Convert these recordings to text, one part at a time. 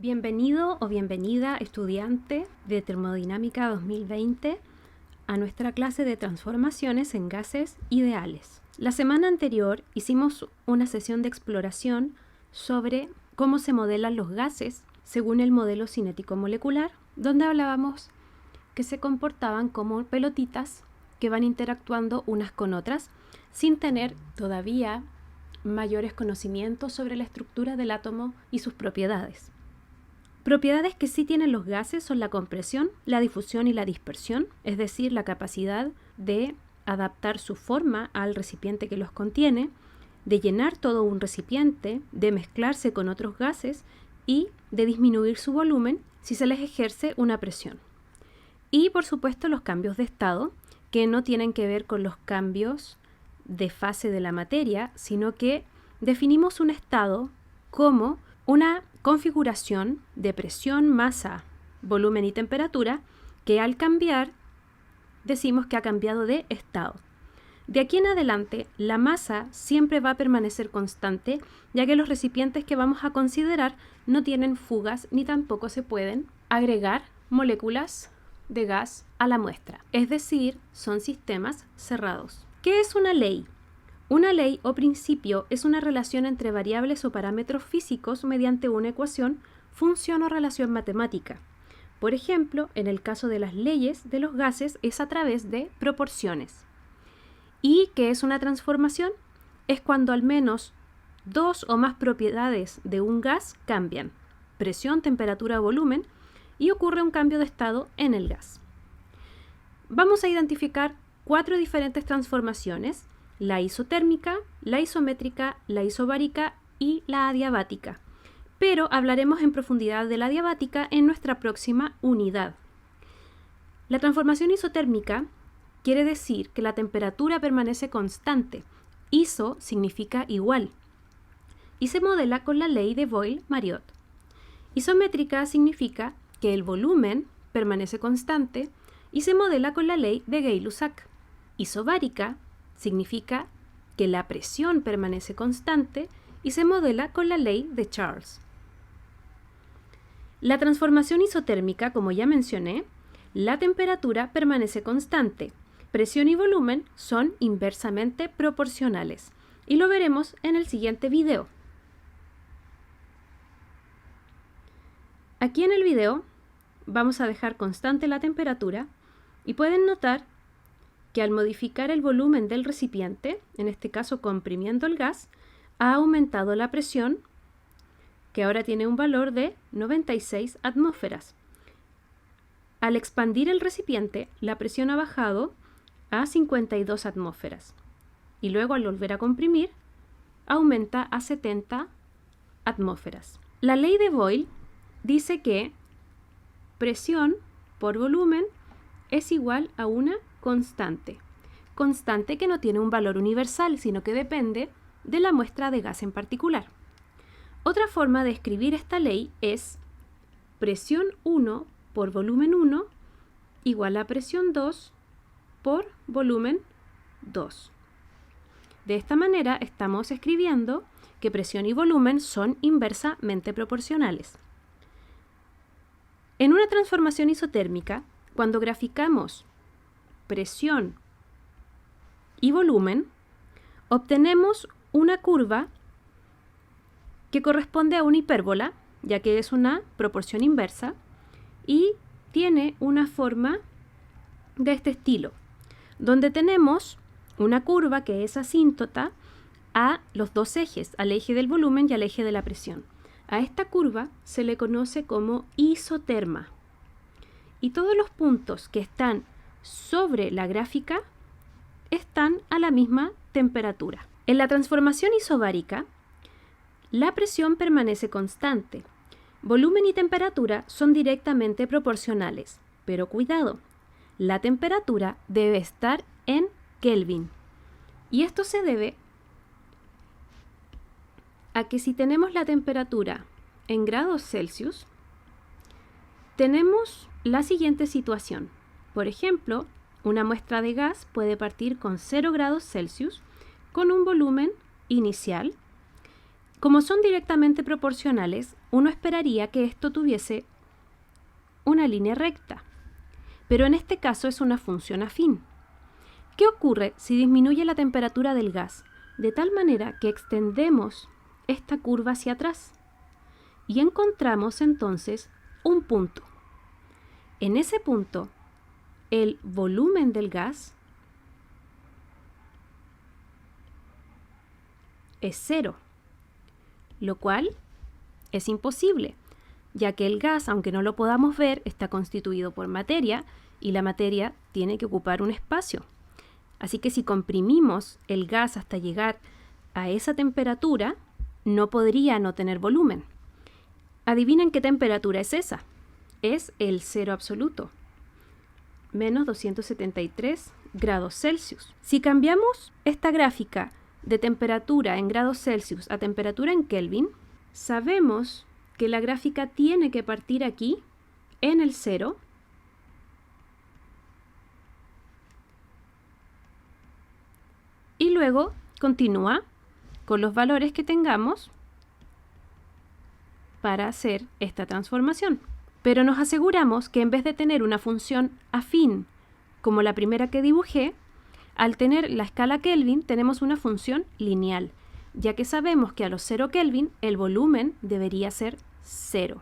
Bienvenido o bienvenida, estudiante de Termodinámica 2020, a nuestra clase de transformaciones en gases ideales. La semana anterior hicimos una sesión de exploración sobre cómo se modelan los gases según el modelo cinético molecular, donde hablábamos que se comportaban como pelotitas que van interactuando unas con otras sin tener todavía mayores conocimientos sobre la estructura del átomo y sus propiedades. Propiedades que sí tienen los gases son la compresión, la difusión y la dispersión, es decir, la capacidad de adaptar su forma al recipiente que los contiene, de llenar todo un recipiente, de mezclarse con otros gases y de disminuir su volumen si se les ejerce una presión. Y, por supuesto, los cambios de estado, que no tienen que ver con los cambios de fase de la materia, sino que definimos un estado como una configuración de presión, masa, volumen y temperatura que al cambiar decimos que ha cambiado de estado. De aquí en adelante, la masa siempre va a permanecer constante, ya que los recipientes que vamos a considerar no tienen fugas ni tampoco se pueden agregar moléculas de gas a la muestra. Es decir, son sistemas cerrados. ¿Qué es una ley? Una ley o principio es una relación entre variables o parámetros físicos mediante una ecuación, función o relación matemática. Por ejemplo, en el caso de las leyes de los gases es a través de proporciones. ¿Y qué es una transformación? Es cuando al menos dos o más propiedades de un gas cambian, presión, temperatura, volumen, y ocurre un cambio de estado en el gas. Vamos a identificar 4 diferentes transformaciones: la isotérmica, la isométrica, la isobárica y la adiabática. Pero hablaremos en profundidad de la adiabática en nuestra próxima unidad. La transformación isotérmica quiere decir que la temperatura permanece constante. Iso significa igual y se modela con la ley de Boyle-Mariotte. Isométrica significa que el volumen permanece constante y se modela con la ley de Gay-Lussac. Isobárica significa que la presión permanece constante y se modela con la ley de Charles. La transformación isotérmica, como ya mencioné, la temperatura permanece constante, presión y volumen son inversamente proporcionales, y lo veremos en el siguiente video. Aquí en el video vamos a dejar constante la temperatura y pueden notar que al modificar el volumen del recipiente, en este caso comprimiendo el gas, ha aumentado la presión, que ahora tiene un valor de 96 atmósferas. Al expandir el recipiente, la presión ha bajado a 52 atmósferas. Y luego al volver a comprimir, aumenta a 70 atmósferas. La ley de Boyle dice que presión por volumen es igual a una constante que no tiene un valor universal, sino que depende de la muestra de gas en particular. Otra forma de escribir esta ley es presión 1 por volumen 1 igual a presión 2 por volumen 2. De esta manera estamos escribiendo que presión y volumen son inversamente proporcionales. En una transformación isotérmica, cuando graficamos presión y volumen, obtenemos una curva que corresponde a una hipérbola, ya que es una proporción inversa, y tiene una forma de este estilo, donde tenemos una curva que es asíntota a los dos ejes, al eje del volumen y al eje de la presión. A esta curva se le conoce como isoterma. Y todos los puntos que están sobre la gráfica están a la misma temperatura. En la transformación isobárica, la presión permanece constante. Volumen y temperatura son directamente proporcionales, pero cuidado, la temperatura debe estar en Kelvin. Y esto se debe a que si tenemos la temperatura en grados Celsius, tenemos la siguiente situación. Por ejemplo, una muestra de gas puede partir con 0 grados Celsius con un volumen inicial Como son directamente proporcionales, uno esperaría que esto tuviese una línea recta, pero en este caso es una función afín. ¿Qué ocurre si disminuye la temperatura del gas de tal manera que extendemos esta curva hacia atrás? Y encontramos entonces un punto. En ese punto, el volumen del gas es 0, lo cual es imposible, ya que el gas, aunque no lo podamos ver, está constituido por materia y la materia tiene que ocupar un espacio. Así que si comprimimos el gas hasta llegar a esa temperatura, no podría no tener volumen. Adivinen qué temperatura es esa. Es el cero absoluto, menos 273 grados Celsius. Si cambiamos esta gráfica de temperatura en grados Celsius a temperatura en Kelvin, sabemos que la gráfica tiene que partir aquí, en el 0, y luego continúa con los valores que tengamos para hacer esta transformación. Pero nos aseguramos que en vez de tener una función afín como la primera que dibujé, al tener la escala Kelvin tenemos una función lineal, ya que sabemos que a los 0 Kelvin el volumen debería ser 0.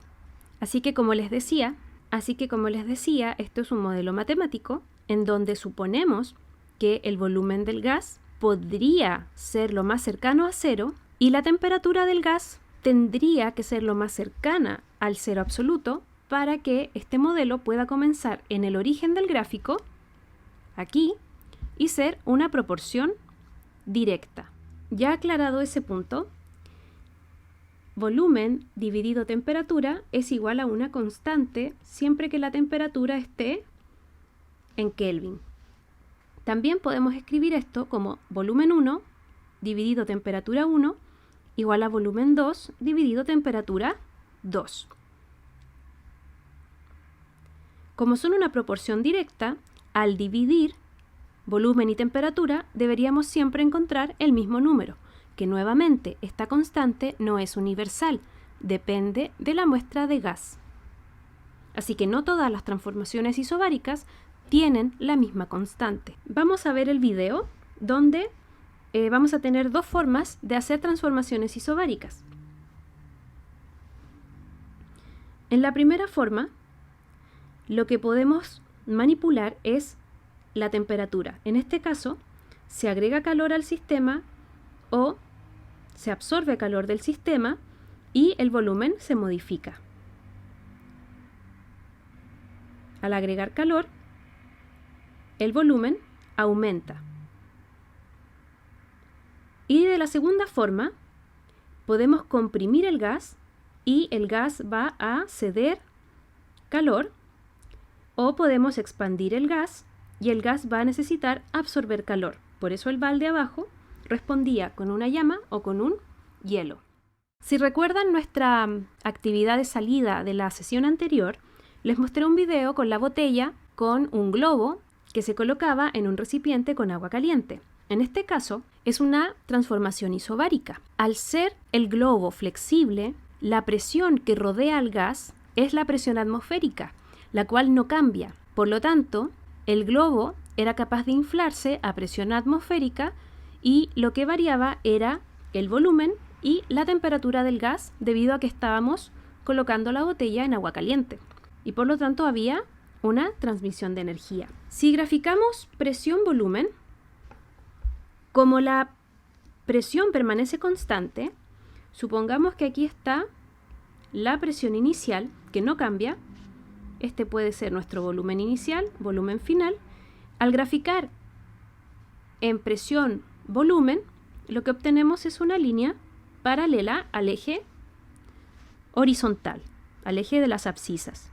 Así que como les decía, esto es un modelo matemático en donde suponemos que el volumen del gas podría ser lo más cercano a 0 y la temperatura del gas tendría que ser lo más cercana al 0 absoluto para que este modelo pueda comenzar en el origen del gráfico, aquí, y ser una proporción directa. Ya aclarado ese punto, volumen dividido temperatura es igual a una constante siempre que la temperatura esté en Kelvin. También podemos escribir esto como volumen 1 dividido temperatura 1 igual a volumen 2 dividido temperatura 2. Como son una proporción directa, al dividir volumen y temperatura deberíamos siempre encontrar el mismo número, que nuevamente esta constante no es universal, depende de la muestra de gas. Así que no todas las transformaciones isobáricas tienen la misma constante. Vamos a ver el video donde vamos a tener dos formas de hacer transformaciones isobáricas. En la primera forma, lo que podemos manipular es la temperatura. En este caso, se agrega calor al sistema o se absorbe calor del sistema y el volumen se modifica. Al agregar calor, el volumen aumenta. Y de la segunda forma, podemos comprimir el gas y el gas va a ceder calor, o podemos expandir el gas y el gas va a necesitar absorber calor. Por eso el balde abajo respondía con una llama o con un hielo. Si recuerdan nuestra actividad de salida de la sesión anterior, les mostré un video con la botella con un globo que se colocaba en un recipiente con agua caliente. En este caso, es una transformación isobárica. Al ser el globo flexible, la presión que rodea al gas es la presión atmosférica, la cual no cambia. Por lo tanto, el globo era capaz de inflarse a presión atmosférica y lo que variaba era el volumen y la temperatura del gas debido a que estábamos colocando la botella en agua caliente. Y por lo tanto había una transmisión de energía. Si graficamos presión-volumen, como la presión permanece constante, supongamos que aquí está la presión inicial, que no cambia. Este puede ser nuestro volumen inicial, volumen final. Al graficar en presión-volumen, lo que obtenemos es una línea paralela al eje horizontal, al eje de las abscisas.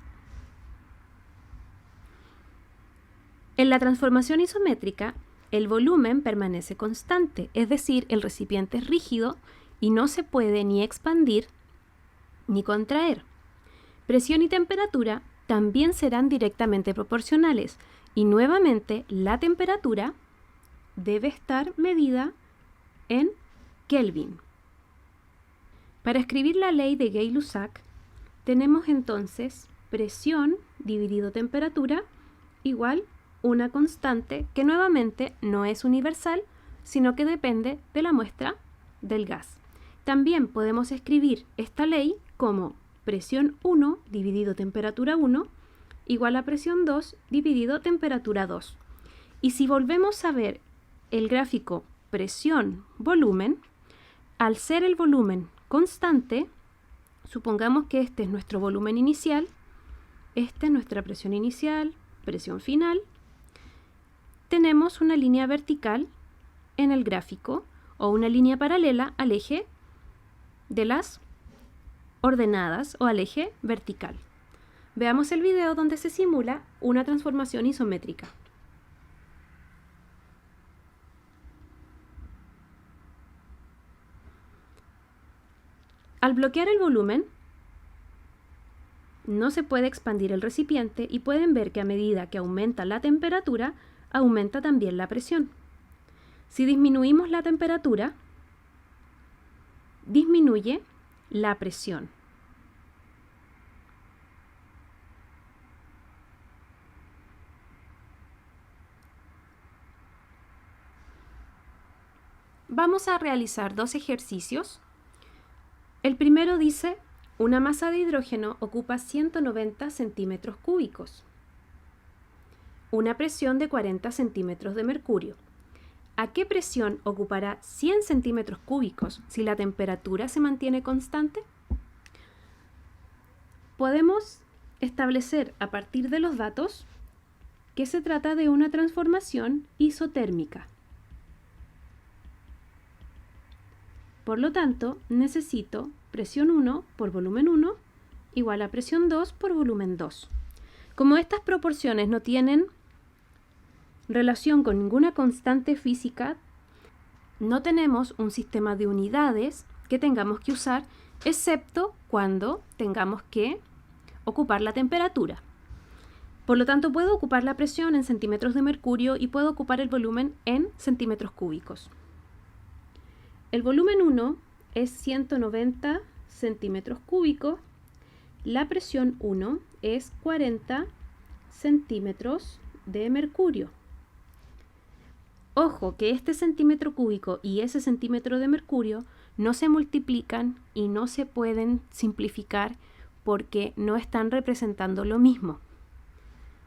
En la transformación isométrica, el volumen permanece constante, es decir, el recipiente es rígido y no se puede ni expandir ni contraer. Presión y temperatura también serán directamente proporcionales y nuevamente la temperatura debe estar medida en Kelvin. Para escribir la ley de Gay-Lussac, tenemos entonces presión dividido temperatura igual una constante que nuevamente no es universal, sino que depende de la muestra del gas. También podemos escribir esta ley como presión 1 dividido temperatura 1 igual a presión 2 dividido temperatura 2. Y si volvemos a ver el gráfico presión-volumen, al ser el volumen constante, supongamos que este es nuestro volumen inicial, esta es nuestra presión inicial, presión final, tenemos una línea vertical en el gráfico o una línea paralela al eje de las ordenadas o al eje vertical. Veamos el video donde se simula una transformación isométrica. Al bloquear el volumen, no se puede expandir el recipiente y pueden ver que a medida que aumenta la temperatura, aumenta también la presión. Si disminuimos la temperatura, disminuye la presión. Vamos a realizar dos ejercicios. El primero dice, una masa de hidrógeno ocupa 190 centímetros cúbicos. Una presión de 40 centímetros de mercurio. ¿A qué presión ocupará 100 centímetros cúbicos si la temperatura se mantiene constante? Podemos establecer a partir de los datos que se trata de una transformación isotérmica. Por lo tanto, necesito presión 1 por volumen 1 igual a presión 2 por volumen 2. Como estas proporciones no tienen relación con ninguna constante física, no tenemos un sistema de unidades que tengamos que usar, excepto cuando tengamos que ocupar la temperatura. Por lo tanto, puedo ocupar la presión en centímetros de mercurio y puedo ocupar el volumen en centímetros cúbicos. El volumen 1 es 190 centímetros cúbicos, la presión 1 es 40 centímetros de mercurio. Ojo que este centímetro cúbico y ese centímetro de mercurio no se multiplican y no se pueden simplificar porque no están representando lo mismo.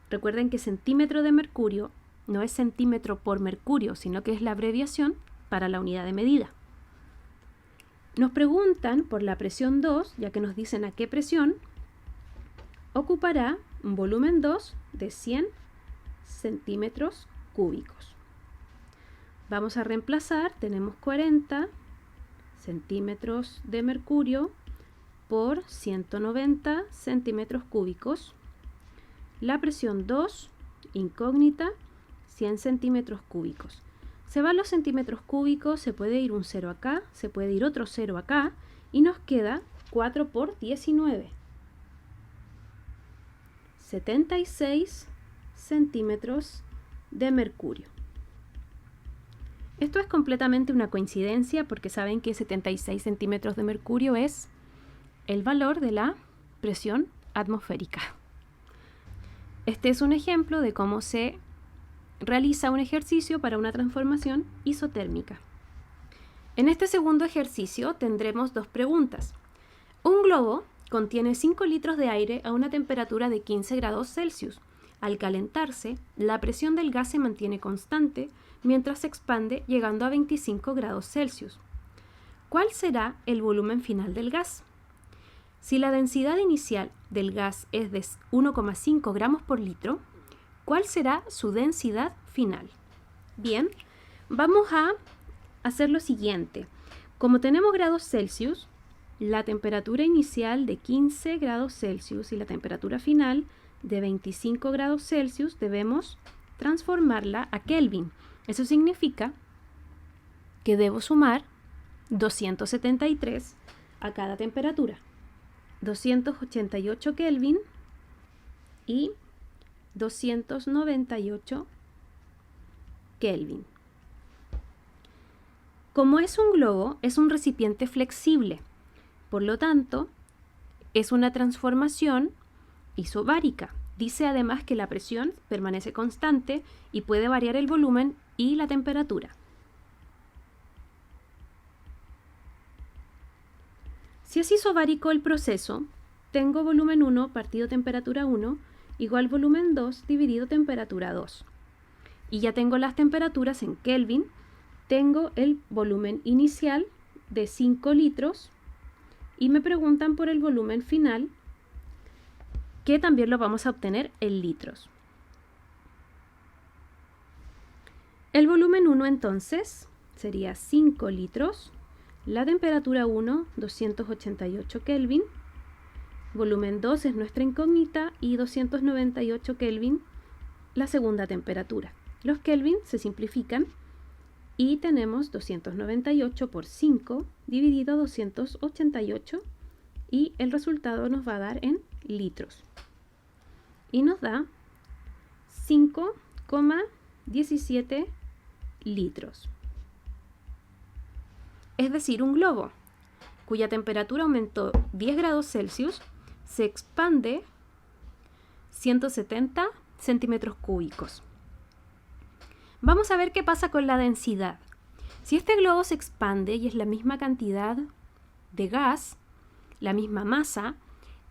Recuerden que centímetro de mercurio no es centímetro por mercurio, sino que es la abreviación para la unidad de medida. Nos preguntan por la presión 2, ya que nos dicen a qué presión ocupará un volumen 2 de 100 centímetros cúbicos. Vamos a reemplazar, tenemos 40 centímetros de mercurio por 190 centímetros cúbicos. La presión 2, incógnita, 100 centímetros cúbicos. Se van los centímetros cúbicos, se puede ir un 0 acá, se puede ir otro 0 acá y nos queda 4 por 19. 76 centímetros de mercurio. Esto es completamente una coincidencia porque saben que 76 centímetros de mercurio es el valor de la presión atmosférica. Este es un ejemplo de cómo se realiza un ejercicio para una transformación isotérmica. En este segundo ejercicio tendremos dos preguntas. Un globo contiene 5 litros de aire a una temperatura de 15 grados Celsius. Al calentarse, la presión del gas se mantiene constante mientras se expande llegando a 25 grados Celsius. ¿Cuál será el volumen final del gas? Si la densidad inicial del gas es de 1,5 gramos por litro, ¿cuál será su densidad final? Bien, vamos a hacer lo siguiente. Como tenemos grados Celsius, la temperatura inicial de 15 grados Celsius y la temperatura final de 25 grados Celsius debemos transformarla a Kelvin. Eso significa que debo sumar 273 a cada temperatura. 288 Kelvin y 298 Kelvin. Como es un globo, es un recipiente flexible. Por lo tanto, es una transformación isobárica. Dice además que la presión permanece constante y puede variar el volumen y la temperatura. Si es isobárico el proceso, tengo volumen 1 partido temperatura 1 igual volumen 2 dividido temperatura 2. Y ya tengo las temperaturas en Kelvin. Tengo el volumen inicial de 5 litros y me preguntan por el volumen final, que también lo vamos a obtener en litros. El volumen 1 entonces sería 5 litros, la temperatura 1, 288 Kelvin, volumen 2 es nuestra incógnita y 298 Kelvin la segunda temperatura. Los Kelvin se simplifican y tenemos 298 por 5 dividido 288 y el resultado nos va a dar en litros. Y nos da 5,17 litros. Es decir, un globo cuya temperatura aumentó 10 grados Celsius se expande 170 centímetros cúbicos. Vamos a ver qué pasa con la densidad. Si este globo se expande y es la misma cantidad de gas, la misma masa,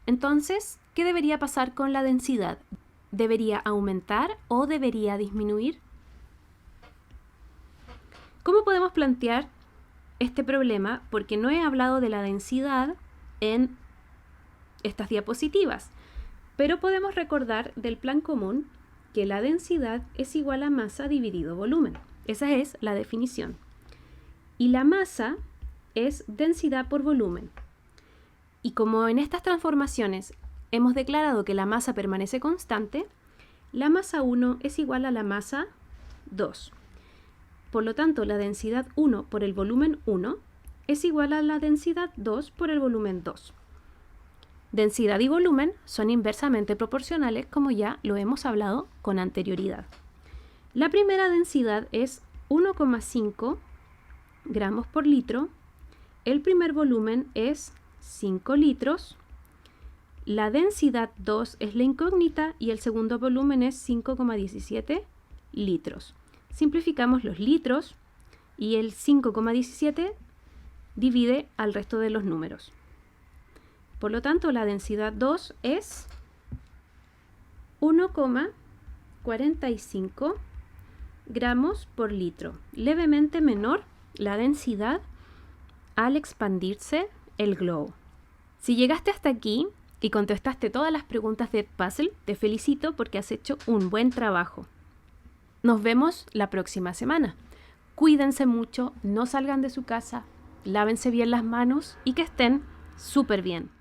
entonces, ¿qué debería pasar con la densidad? ¿Debería aumentar o debería disminuir? ¿Cómo podemos plantear este problema? Porque no he hablado de la densidad en estas diapositivas, pero podemos recordar del plan común que la densidad es igual a masa dividido volumen. Esa es la definición. Y la masa es densidad por volumen. Y como en estas transformaciones hemos declarado que la masa permanece constante, la masa 1 es igual a la masa 2. Por lo tanto, la densidad 1 por el volumen 1 es igual a la densidad 2 por el volumen 2. Densidad y volumen son inversamente proporcionales, como ya lo hemos hablado con anterioridad. La primera densidad es 1,5 gramos por litro. El primer volumen es 5 litros. La densidad 2 es la incógnita y el segundo volumen es 5,17 litros. Simplificamos los litros y el 5,17 divide al resto de los números. Por lo tanto, la densidad 2 es 1,45 gramos por litro, levemente menor la densidad al expandirse el globo. Si llegaste hasta aquí y contestaste todas las preguntas de Edpuzzle, te felicito porque has hecho un buen trabajo. Nos vemos la próxima semana. Cuídense mucho, no salgan de su casa, lávense bien las manos y que estén súper bien.